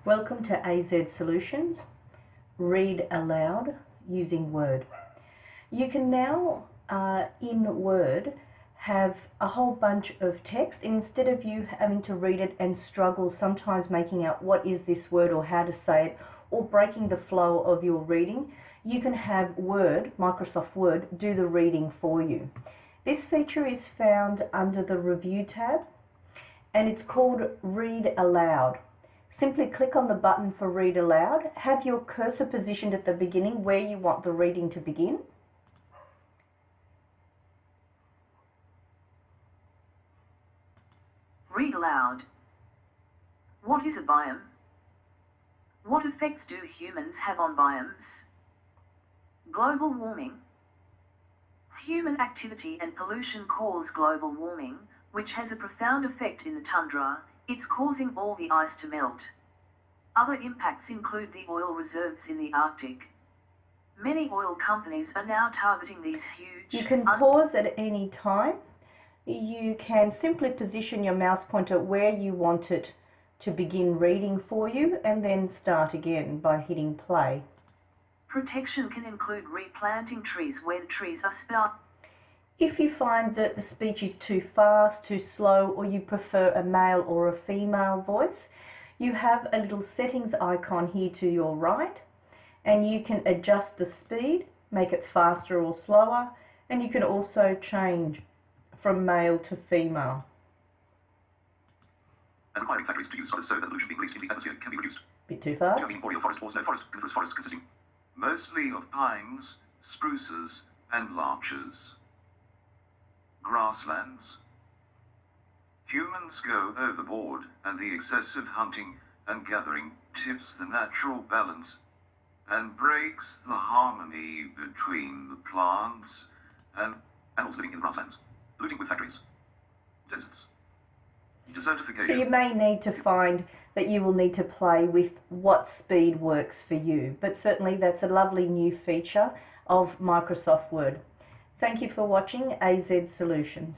Welcome to AZ Solutions. Read aloud using Word. You can now, in Word, have a whole bunch of text. Instead of you having to read it and struggle sometimes making out what is this word or how to say it, or breaking the flow of your reading, you can have Word, Microsoft Word, do the reading for you. This feature is found under the Review tab, and it's called Read Aloud. Simply click on the button for Read Aloud, have your cursor positioned at the beginning where you want the reading to begin. Read aloud. What is a biome? What effects do humans have on biomes? Global warming. Human activity and pollution cause global warming, which has a profound effect in the tundra. It's causing all the ice to melt. Other impacts include the oil reserves in the Arctic. Many oil companies are now targeting these huge... You can pause at any time. You can simply position your mouse pointer where you want it to begin reading for you and then start again by hitting play. Protection can include replanting trees where the trees are split. If you find that the speech is too fast, too slow, or you prefer a male or a female voice, you have a little settings icon here to your right, and you can adjust the speed, make it faster or slower, and you can also change from male to female. And requiring factories to use solid so that pollution being released into the atmosphere can be reduced. Bit too fast. Boreal forest or snow forest, coniferous forests consisting mostly of pines, spruces, and larches. Grasslands. Humans go overboard, and the excessive hunting and gathering tips the natural balance and breaks the harmony between the plants and animals living in grasslands, polluting with factories, deserts. Desertification. So you may need to find that you will need to play with what speed works for you, but certainly that's a lovely new feature of Microsoft Word. Thank you for watching AZ Solutions.